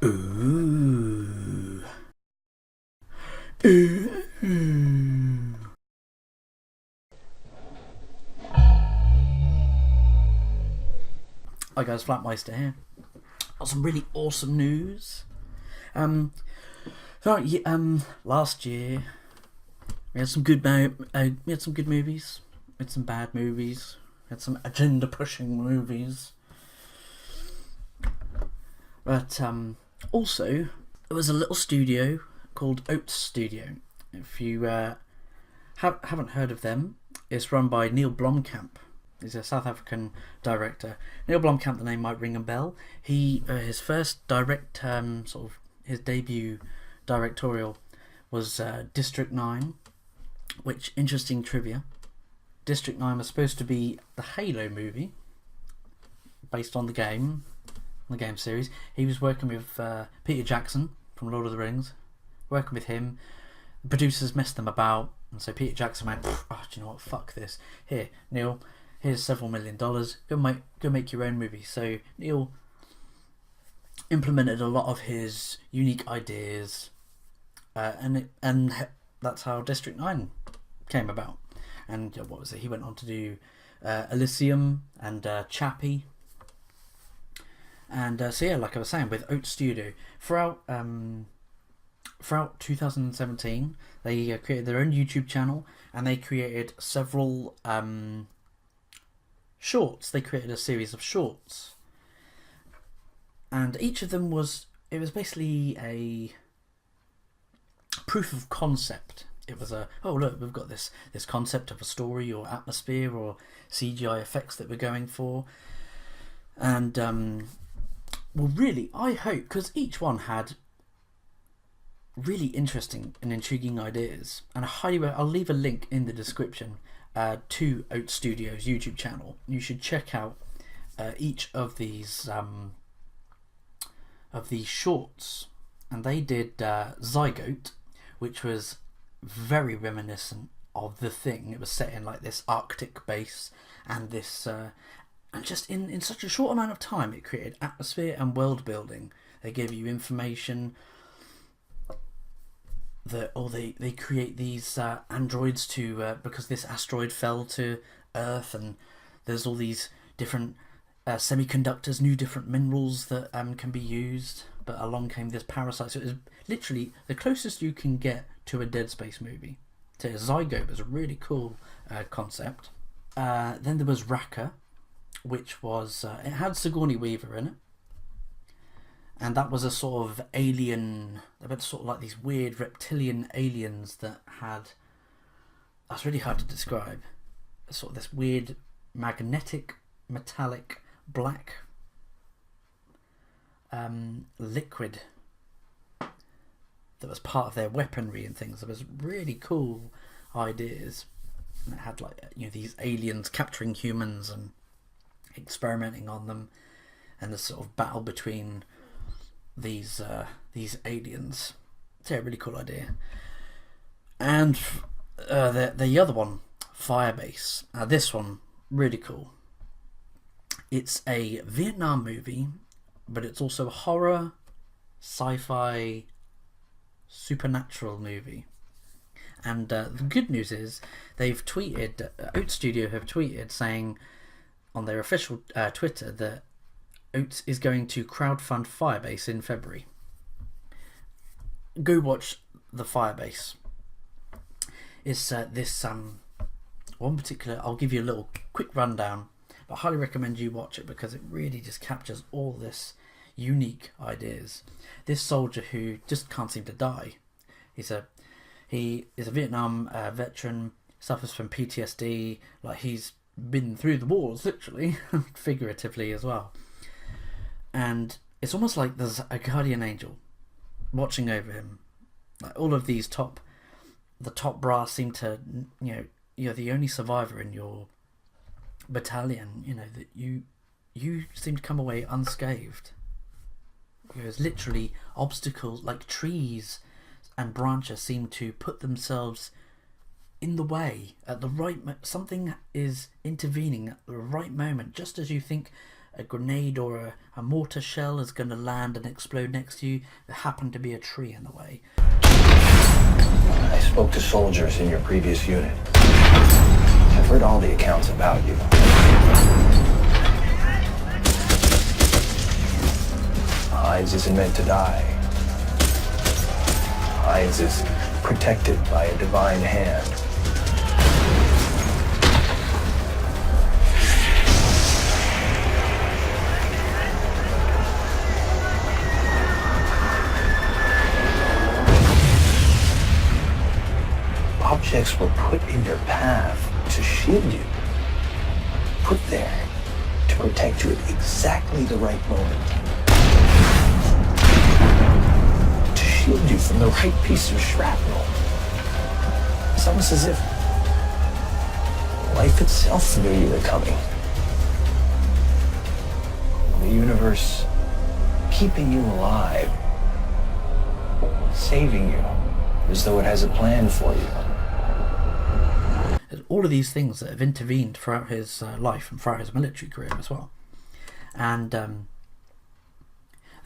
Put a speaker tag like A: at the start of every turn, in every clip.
A: Ooh. Ooh. Hi guys, Flattmeister here. Got some really awesome news. Um, last year we had some good movies, we had some bad movies, we had some agenda pushing movies, but also there was a little studio called Oats Studio. If you haven't heard of them, it's run by Neil Blomkamp. He's a South African director. Neil Blomkamp, the name might ring a bell. He his first his debut directorial was District 9, which, interesting trivia, District 9 was supposed to be the Halo movie based on the game series. He was working with Peter Jackson from Lord of the Rings, working with him. The producers messed them about, and so Peter Jackson went, do you know what, fuck this. Here, Neil, here's several $1 million. Go make your own movie. So Neil implemented a lot of his unique ideas, and that's how District 9 came about. And what was it? He went on to do Elysium and Chappie. And like I was saying, with Oats Studio, throughout 2017, they created their own YouTube channel, and they created several shorts. They created a series of shorts, and each of them was basically a proof of concept. It was look, we've got this concept of a story or atmosphere or CGI effects that we're going for, and really, I hope, because each one had really interesting and intriguing ideas, and I'll leave a link in the description to Oats Studios YouTube channel. You should check out each of these shorts. And they did Zygote, which was very reminiscent of The Thing. It was set in like this Arctic base, and this and just in such a short amount of time it created atmosphere and world building. They gave you information that they create these androids to because this asteroid fell to Earth, and there's all these different semiconductors, new different minerals that can be used, but along came this parasite. So it was literally the closest you can get to a Dead Space movie. So Zygote was a really cool concept. Then there was Raka, which was it had Sigourney Weaver in it, and that was a sort of alien. They were sort of like these weird reptilian aliens that had. That's really hard to describe. Sort of this weird magnetic, metallic, black liquid that was part of their weaponry and things. There was really cool ideas. And it had these aliens capturing humans and experimenting on them, and the sort of battle between these aliens. It's a really cool idea. And the other one, Firebase. This one, really cool. It's a Vietnam movie, but it's also a horror, sci-fi, supernatural movie. And the good news is they've tweeted, Oats Studio have tweeted saying on their official Twitter that Oats is going to crowdfund Firebase in February. Go watch the Firebase. It's this one particular. I'll give you a little quick rundown, but I highly recommend you watch it because it really just captures all this unique ideas. This soldier who just can't seem to die. He is a Vietnam veteran, suffers from PTSD. Like, he's been through the wars, literally, figuratively as well. And it's almost like there's a guardian angel watching over him. Like, all of these the top brass seem to, you're the only survivor in your battalion. That you seem to come away unscathed. There's literally obstacles like trees and branches seem to put themselves in the way at the right something is intervening at the right moment, just as you think a grenade or a mortar shell is going to land and explode next to you. There happened to be a tree in the way.
B: I spoke to soldiers in your previous unit. I've heard all the accounts about you. Hines isn't meant to die. Hines is protected by a divine hand. Objects were put in your path to shield you. Put there to protect you at exactly the right moment. To shield you from the right piece of shrapnel. It's almost as if life itself knew you were coming. The universe keeping you alive, saving you as though it has a plan for you.
A: There's all of these things that have intervened throughout his life and throughout his military career as well. And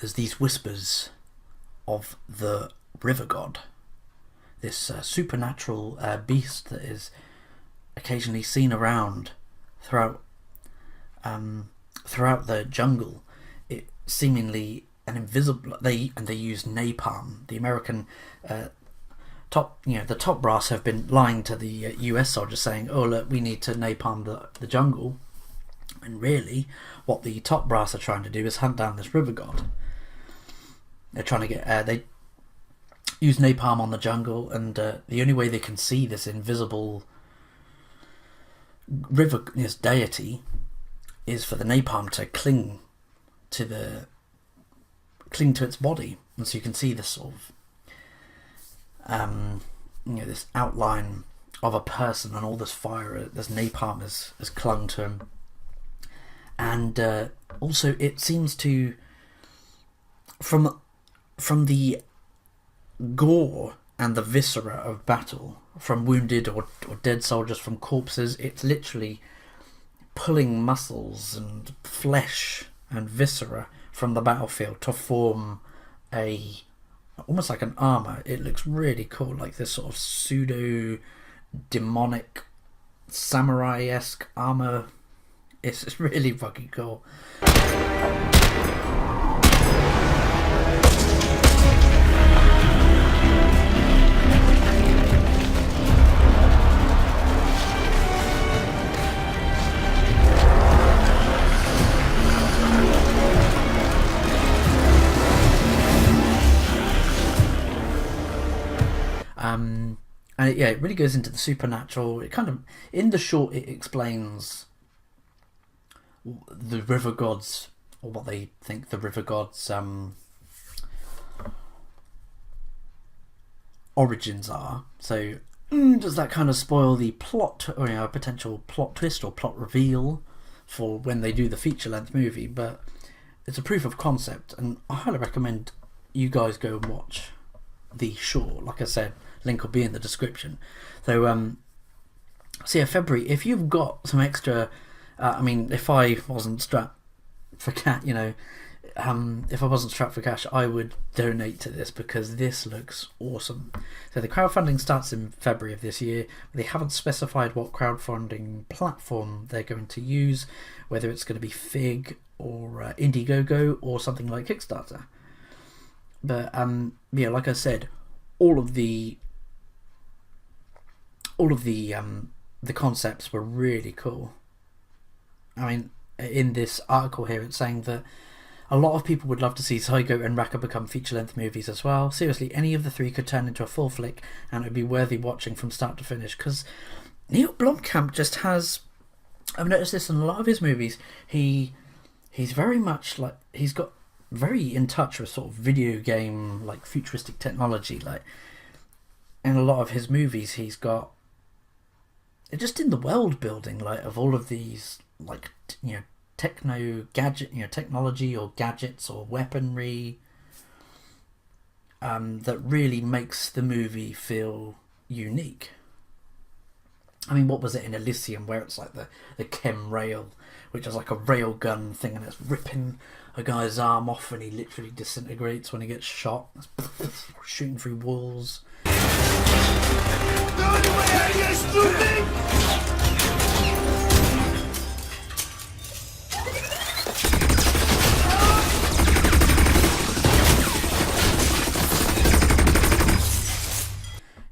A: there's these whispers of the river god, this supernatural beast that is occasionally seen around throughout the jungle. It seemingly an invisible. They use napalm. The American the top brass have been lying to the US soldiers, saying, "Oh look, we need to napalm the jungle." And really, what the top brass are trying to do is hunt down this river god. They're trying to get they use napalm on the jungle, and the only way they can see this invisible river, this deity, is for the napalm to cling to its body, and so you can see this sort of this outline of a person, and all this fire, this napalm has clung to him. And also it seems to, from the gore and the viscera of battle, from wounded or dead soldiers, from corpses, it's literally pulling muscles and flesh and viscera from the battlefield to form almost like an armor. It looks really cool, like this sort of pseudo demonic samurai-esque armor. It's really fucking cool. And it really goes into the supernatural. It kind of, in the short, it explains the river gods, or what they think the river gods' origins are. So, does that kind of spoil the plot, or a potential plot twist or plot reveal for when they do the feature-length movie? But it's a proof of concept, and I highly recommend you guys go and watch the short. Like I said, link will be in the description. So February, if you've got some extra, if I wasn't strapped for cash, if I wasn't strapped for cash, I would donate to this, because this looks awesome. So the crowdfunding starts in February of this year. They haven't specified what crowdfunding platform they're going to use, whether it's going to be Fig or Indiegogo or something like Kickstarter. But like I said, all of the concepts were really cool. I mean, in this article here, it's saying that a lot of people would love to see Zygo and Raka become feature-length movies as well. Seriously, any of the three could turn into a full flick, and it would be worthy watching from start to finish. Because Neil Blomkamp just has, I've noticed this in a lot of his movies. He's very much like, he's got very in touch with sort of video game, like futuristic technology. Like in a lot of his movies, he's got just in the world building, like of all of these, like technology or gadgets or weaponry, that really makes the movie feel unique. I mean, what was it in Elysium where it's like the chem rail, which is like a rail gun thing, and it's ripping a guy's arm off and he literally disintegrates when he gets shot. It's shooting through walls.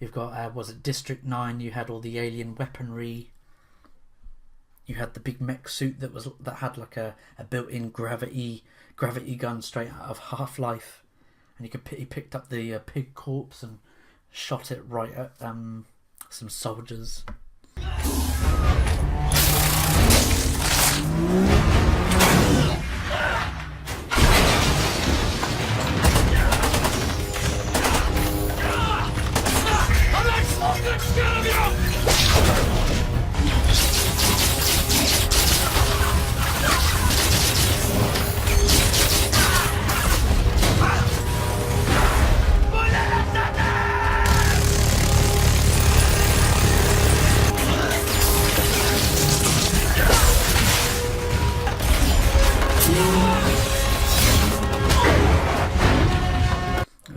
A: You've got, was it District 9? You had all the alien weaponry. You had the big mech suit that had like a built-in gravity gun straight out of Half-Life, and he picked up the pig corpse and shot it right at some soldiers.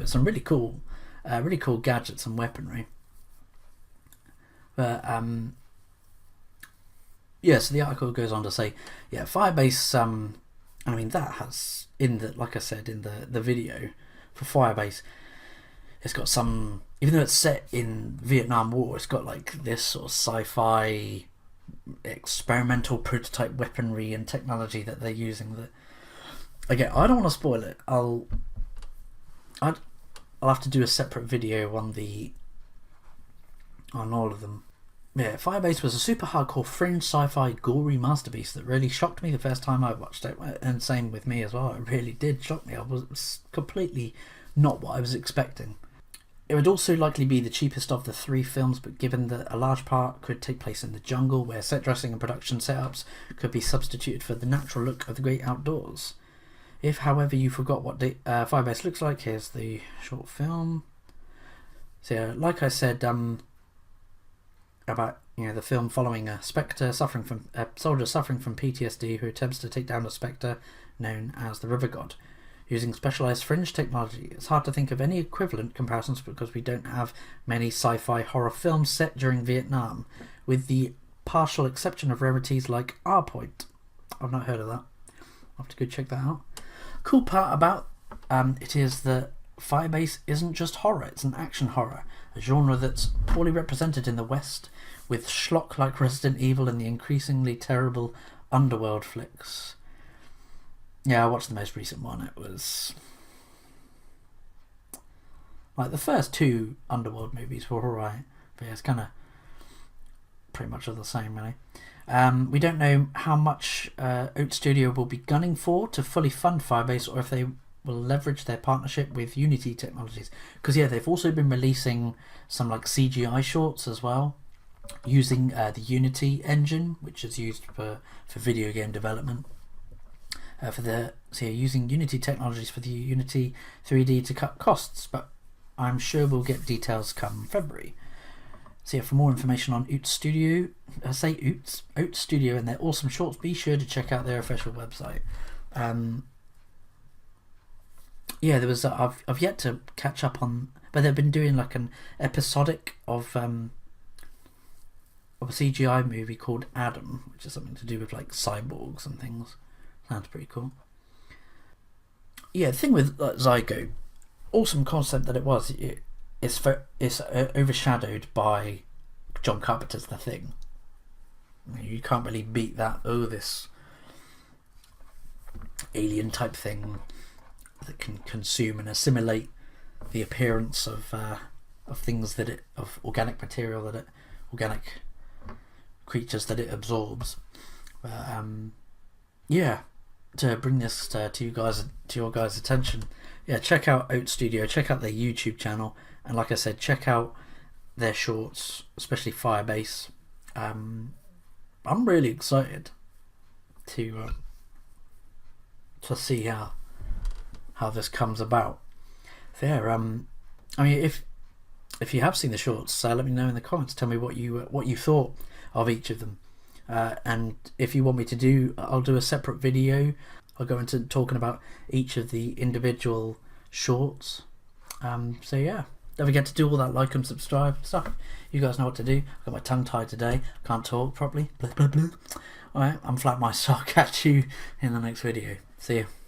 A: Some really cool gadgets and weaponry. But yeah, so the article goes on to say, yeah, Firebase. I mean, that has like I said in the video for Firebase, it's got some, even though it's set in Vietnam War, it's got like this sort of sci-fi experimental prototype weaponry and technology that they're using. That, again, I don't want to spoil it. I'll have to do a separate video on all of them. Yeah, Firebase was a super hardcore fringe sci-fi gory masterpiece that really shocked me the first time I watched it, and same with me as well. It really did shock me. It was completely not what I was expecting. It would also likely be the cheapest of the 3 films, but given that a large part could take place in the jungle, where set dressing and production setups could be substituted for the natural look of the great outdoors. If, however, you forgot what Firebase looks like, here's the short film. So, yeah, like I said, about the film following a soldier suffering from PTSD who attempts to take down a spectre known as the River God, using specialized fringe technology. It's hard to think of any equivalent comparisons because we don't have many sci-fi horror films set during Vietnam, with the partial exception of rarities like R-Point. I've not heard of that. I'll have to go check that out. Cool part about it is that Firebase isn't just horror, it's an action horror, a genre that's poorly represented in the West, with schlock like Resident Evil and the increasingly terrible Underworld flicks. Yeah, I watched the most recent one. It was like the first 2 Underworld movies were alright, but yeah, it's kind of pretty much all the same, really. We don't know how much Oats Studio will be gunning for to fully fund Firebase, or if they will leverage their partnership with Unity Technologies. Because yeah, they've also been releasing some like CGI shorts as well, using the Unity engine, which is used for video game development. Using Unity Technologies for the Unity 3D to cut costs, but I'm sure we'll get details come February. So yeah, for more information on Oats Studio, Oats Studio and their awesome shorts, be sure to check out their official website. Yeah, there was I've yet to catch up on, but they've been doing like an episodic of a CGI movie called Adam, which is something to do with like cyborgs and things. Sounds pretty cool. Yeah, the thing with Zygo, awesome concept that it was. It's overshadowed by John Carpenter's The Thing. You can't really beat that. Oh, this alien type thing that can consume and assimilate the appearance of things of organic material organic creatures that it absorbs. Yeah, to bring this to your guys' attention, yeah, check out Oats Studio, check out their YouTube channel, and like I said, check out their shorts, especially Firebase. I'm really excited to see how this comes about. So yeah, I mean, if you have seen the shorts, let me know in the comments. Tell me what you thought of each of them. And if you want me to do, I'll do a separate video. I'll go into talking about each of the individual shorts. So yeah, don't forget to do all that like and subscribe stuff. You guys know what to do. I've got my tongue tied today. Can't talk properly. Blah, blah, blah. Alright, I'm Flattmeister. I'll catch you in the next video. See you.